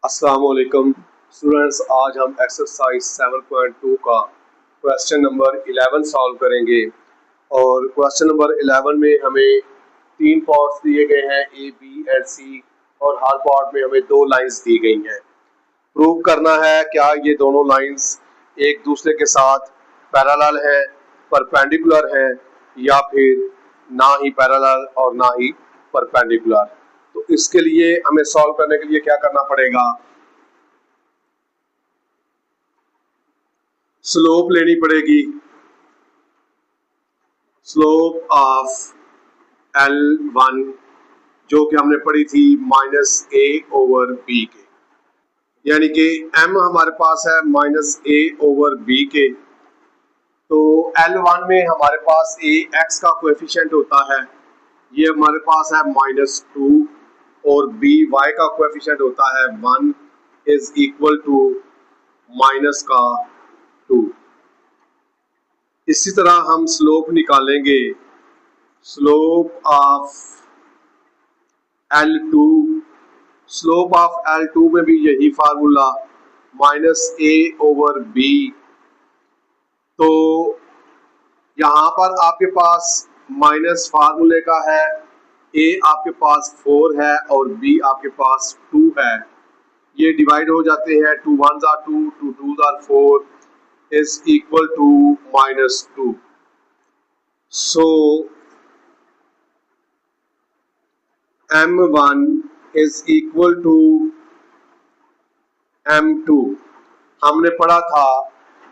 अस्सलाम वालेकुम स्टूडेंट्स, आज हम एक्सरसाइज 7.2 का क्वेश्चन नंबर 11 सॉल्व करेंगे। और क्वेश्चन नंबर 11 में हमें तीन पार्ट्स दिए गए हैं, ए बी एंड सी, और हर पार्ट में हमें दो लाइंस दी गई हैं। प्रूव करना है क्या ये दोनों लाइंस एक दूसरे के साथ पैरेलल है, परपेंडिकुलर है, या फिर ना ही पैरेलल और ना ही परपेंडिकुलर। तो इसके लिए हमें सॉल्व करने के लिए क्या करना पड़ेगा, स्लोप लेनी पड़ेगी। स्लोप ऑफ L1 जो कि हमने पढ़ी थी -a/b के, यानी कि m हमारे पास है -a/b के। तो L1 में हमारे पास a x का कोएफिशिएंट होता है, ये हमारे पास है -2, और b y का कोएफिशिएंट होता है 1 इज इक्वल टू -2। इसी तरह हम स्लोप निकालेंगे। Slope of L2, slope of L2 में भी यही फार्मूला -a/b। तो यहाँ पर आपके पास माइनस फार्मूले का है, a आपके पास 4 है और b आपके पास 2 है। ये डिवाइड हो जाते हैं, 2 1s are 2, 2 2s are 4 is equal to -2. So m1 is equal to m2। हमने पढ़ा था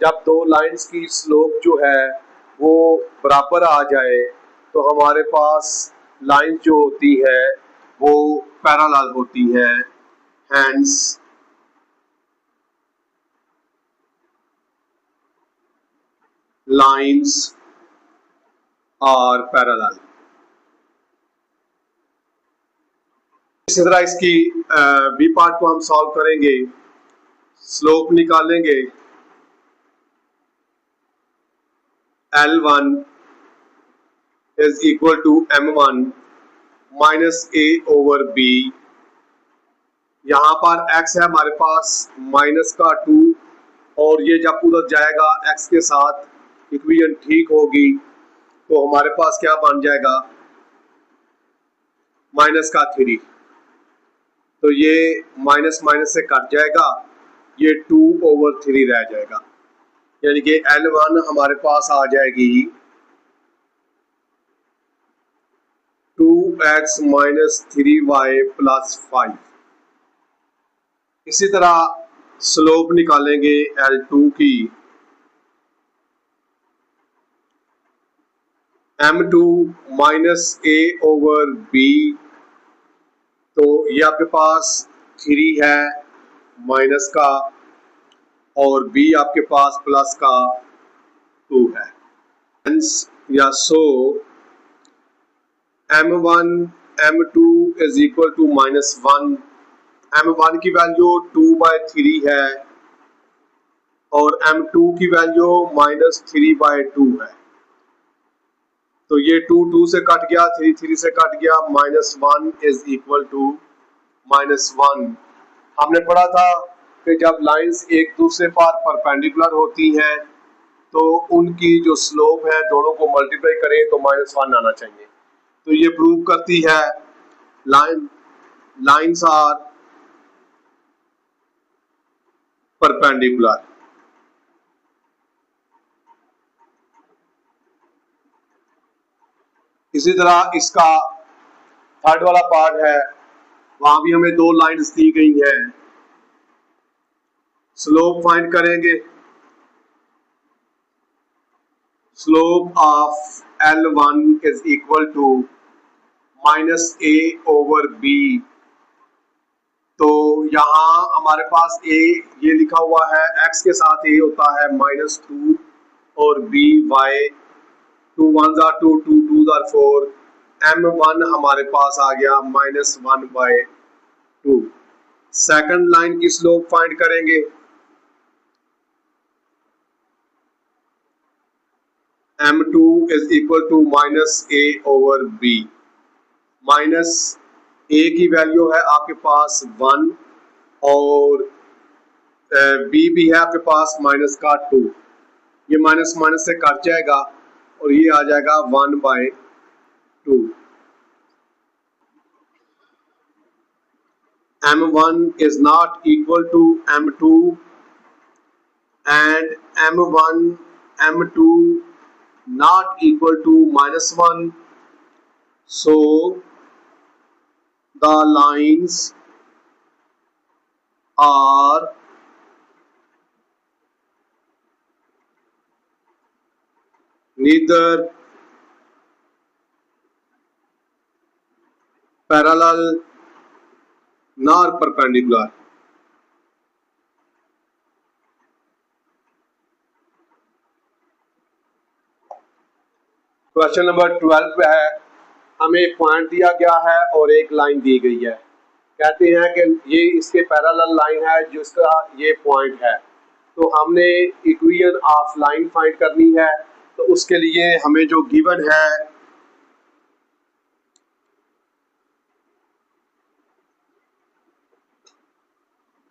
जब दो लाइंस की स्लोप जो है वो बराबर आ जाए तो हमारे पास लाइन जो होती है वो पैरेलल होती है, हैंस लाइंस आर पैरेलल। इसी तरह इसकी बी पार्ट को हम सॉल्व करेंगे। स्लोप निकालेंगे, L1 is equal to M1 -a/b। यहाँ पर x है हमारे पास -2, और ये जब उधर जाएगा x के साथ इक्वेशन ठीक होगी तो हमारे पास क्या बन जाएगा, -3। तो ये माइनस माइनस से कट जाएगा, ये 2/3 रह जाएगा, यानी कि L1 हमारे पास आ जाएगी 2x - 3y + 5। इसी तरह स्लोप निकालेंगे L2 की, M2 -a/b। तो ये आपके पास 3 है माइनस का, और b आपके पास प्लस का 2 है। या सो M1 M2 is equal to -1। M1 की वैल्यू 2/3 है और M2 की वैल्यू -3/2 है। तो ये 2 2 से कट गया, 3 3 से कट गया, -1 इज इक्वल टू -1। हमने पढ़ा था कि जब लाइंस एक दूसरे पर परपेंडिकुलर होती हैं तो उनकी जो स्लोप है दोनों को मल्टीप्लाई करें तो -1 आना चाहिए। तो ये प्रूव करती है लाइंस आर परपेंडिकुलर। इसी तरह इसका थर्ड वाला पार्ट है, वहां भी हमें दो लाइंस दी गई हैं। स्लोप फाइंड करेंगे। Slope of L1 is equal to -a/b। तो यहाँ हमारे पास a ये लिखा हुआ है, x के साथ a होता है -2 और b y, 2 1s are 2, 2 2s are 4। M1 हमारे पास आ गया -1/2। सेकंड लाइन की स्लोप फाइंड करेंगे। M2 is equal to -a/b। -a की वैल्यू है आपके पास 1 और बी भी है आपके पास माइनस का 2, ये माइनस माइनस से कट जाएगा और ये आ जाएगा 1/2। M1 is not equal to M2 and M2 not equal to -1, so the lines are neither parallel nor perpendicular। Question number 12 है, हमें पॉइंट दिया गया है और एक लाइन दी गई है। कहते हैं कि ये इसके पैरेलल लाइन है जिसका ये पॉइंट है, तो हमने इक्वेशन ऑफ लाइन फाइंड करनी है। तो उसके लिए हमें जो गिवन है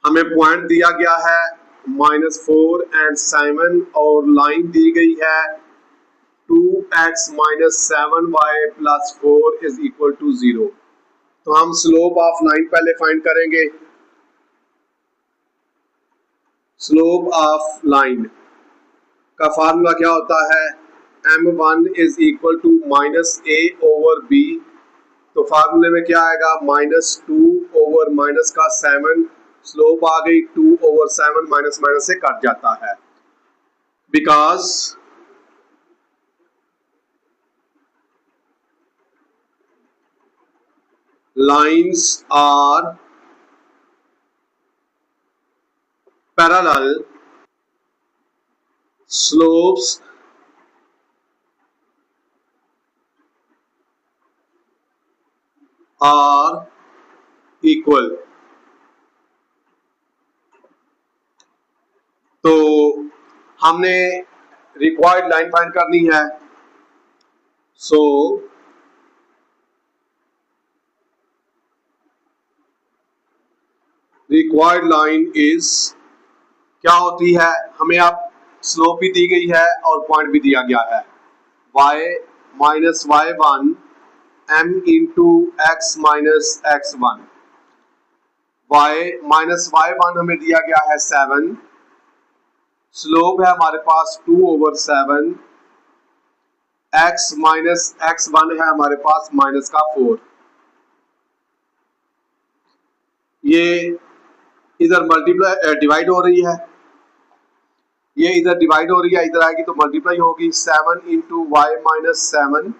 हमें पॉइंट दिया गया है -4 and 7 और लाइन दी गई है 2x - 7y + 4 = 0। तो हम स्लोप ऑफ लाइन पहले फाइंड करेंगे। स्लोप ऑफ लाइन का फार्मूला क्या होता है, M1 = -a/b। तो फार्मूले में क्या आएगा, -2/-7, स्लोप आ गई 2/7, माइनस माइनस से कट जाता है। Because lines are parallel, slopes are equal। तो हमने रिक्वायर्ड लाइन फाइंड करनी है। सो रिक्वायर्ड लाइन इज क्या होती है, हमें अब स्लोप भी दी गई है और पॉइंट भी दिया गया है, y - y1 m × x - x1। y - y1 हमें दिया गया है 7, स्लोप है हमारे पास 2/7, x - x1 है हमारे पास -4। ये इधर मल्टीप्लाई डिवाइड हो रही है, ये इधर डिवाइड हो रही है, इधर आएगी तो मल्टीप्लाई होगी। 7 × y - 7,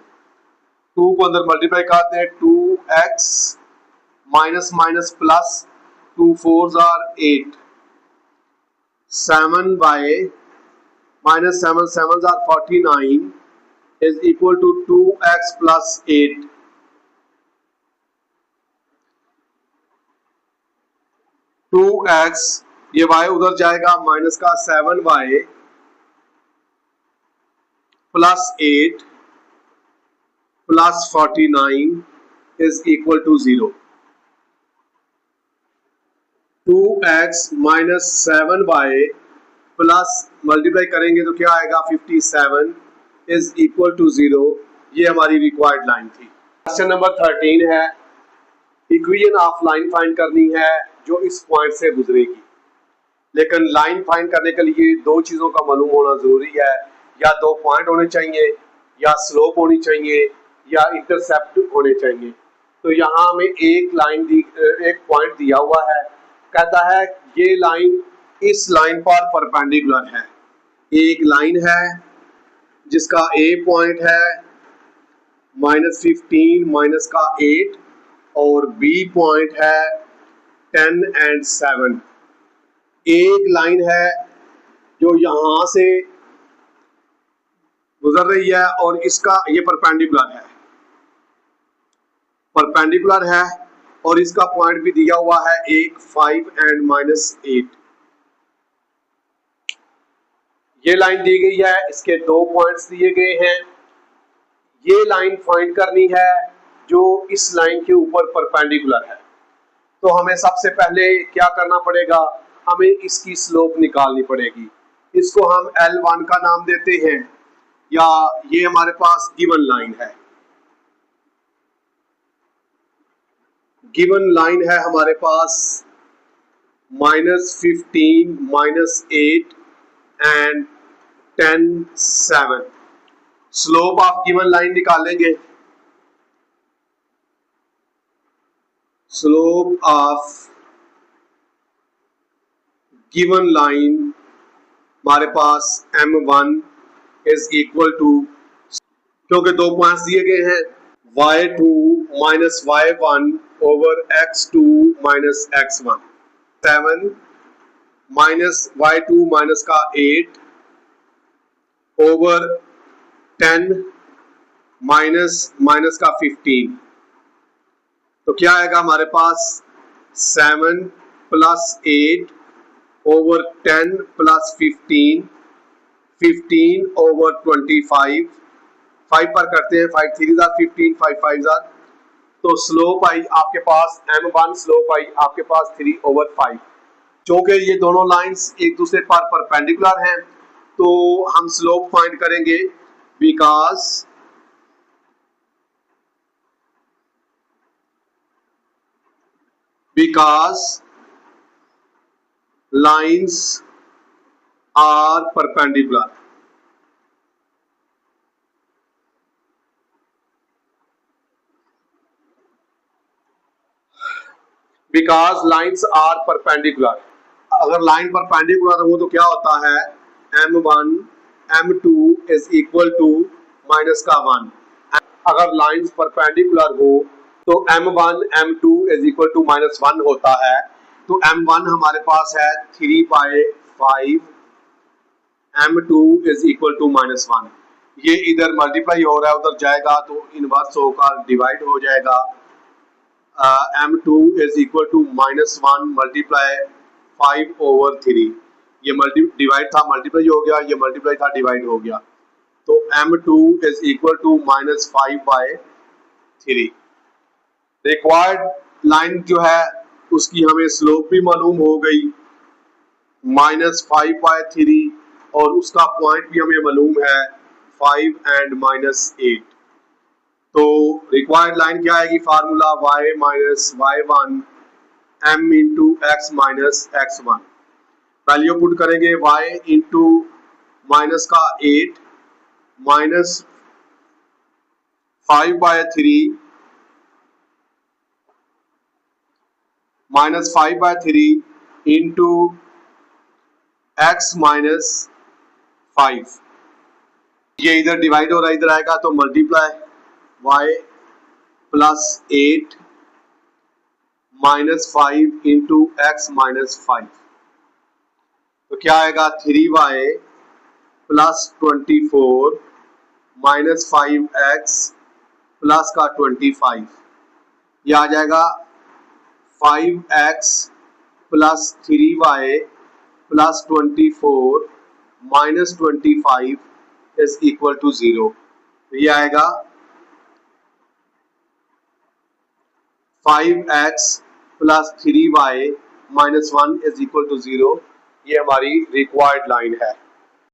2 को अंदर मल्टीप्लाई करते हैं, 2x minus plus 2 4s are 8, 7y -7 7s are 49 = 2x + 8। To x, ये y उधर जाएगा, माइनस का 7y + 8 + 49 = 0। 2x - 7y plus multiply करेंगे तो क्या आएगा, 57 = 0। ये हमारी रिक्वायर्ड लाइन थी। क्वेश्चन नंबर 13 है, इक्वेशन ऑफ लाइन फाइंड करनी है जो इस पॉइंट से गुजरेगी। लेकिन लाइन फाइंड करने के लिए दो चीज़ों का मालूम होना ज़रूरी है, या दो पॉइंट होने चाहिए, या स्लोप होनी चाहिए, या इंटरसेप्ट होने चाहिए। तो यहाँ हमें एक लाइन एक पॉइंट दिया हुआ है, कहता है ये लाइन इस लाइन पर परपेंडिकुलर है। एक लाइन है जिसका ए पॉइंट है -15 -8 और बी पॉइंट है 10 and 7। एक लाइन है जो यहां से गुजर रही है और इसका ये परपेंडिकुलर है और इसका पॉइंट भी दिया हुआ है एक 5 and -8। ये लाइन दी गई है, इसके दो पॉइंट्स दिए गए हैं। ये लाइन फाइंड करनी है जो इस लाइन के ऊपर परपेंडिकुलर है। तो हमें सबसे पहले क्या करना पड़ेगा, हमें इसकी स्लोप निकालनी पड़ेगी। इसको हम L1 का नाम देते हैं, या ये हमारे पास गिवन लाइन है। गिवन लाइन है हमारे पास -15, -8 and 10, 7। Slope of given line निकालेंगे। स्लोप ऑफ गिवन लाइन हमारे पास m1 इज इक्वल टू, क्योंकि 2 पॉइंट्स दिए गए हैं, y2 minus y1 over x2 minus x1, 7 minus y2 minus का 8 ओवर 10 माइनस माइनस का 15। तो क्या आएगा हमारे पास 7 प्लस 8 ओवर 10 प्लस 15, 15 ओवर 25, 5 पर करते हैं, 5 3 जार 15, 5 5 जार। तो स्लोप आई आपके पास m1, स्लोप आई आपके पास 3 ओवर 5। क्योंकि ये दोनों लाइंस एक दूसरे पर परपेंडिकुलर हैं, तो हम स्लोप फाइंड करेंगे, because lines are perpendicular. Because lines are perpendicular. अगर लाइन परपेंडिकुलर हो तो क्या होता है, m1 m2 is equal to minus का 1। अगर लाइंस परपेंडिकुलर हो तो m1 m2 is equal to -1 होता है। तो m1 हमारे पास है 3/5, m2 इज इक्वल टू -1। ये इधर मल्टीप्लाई हो रहा है, उधर जाएगा तो इनवर्स होकर डिवाइड हो जाएगा। m2 is equal to -1 multiply 5 over 3। ये डिवाइड था मल्टीप्लाई हो गया, ये मल्टीप्लाई था डिवाइड हो गया। तो m2 is equal to -5/3। Required line जो है उसकी हमें स्लोप भी मालूम हो गई -5/3, और उसका पॉइंट भी हमें मालूम है 5 एंड -8। तो रिक्वायर्ड लाइन क्या आएगी, formula y minus y1 m into x minus x1। Value put करेंगे, y इंटू माइनस का 8 माइनस 5/3 -5/3 इंटू x माइनस 5। ये इधर डिवाइड हो रहा है, इधर आएगा तो multiply y plus 8 -5 into x minus 5। तो क्या आएगा 3y plus 24 minus 5x plus का 25। यह आ जाएगा 5x plus 3y plus 24 minus 25 is equal to 0। ये आएगा 5x plus 3y minus 1 is equal to 0। ये हमारी रिक्वायर्ड लाइन है।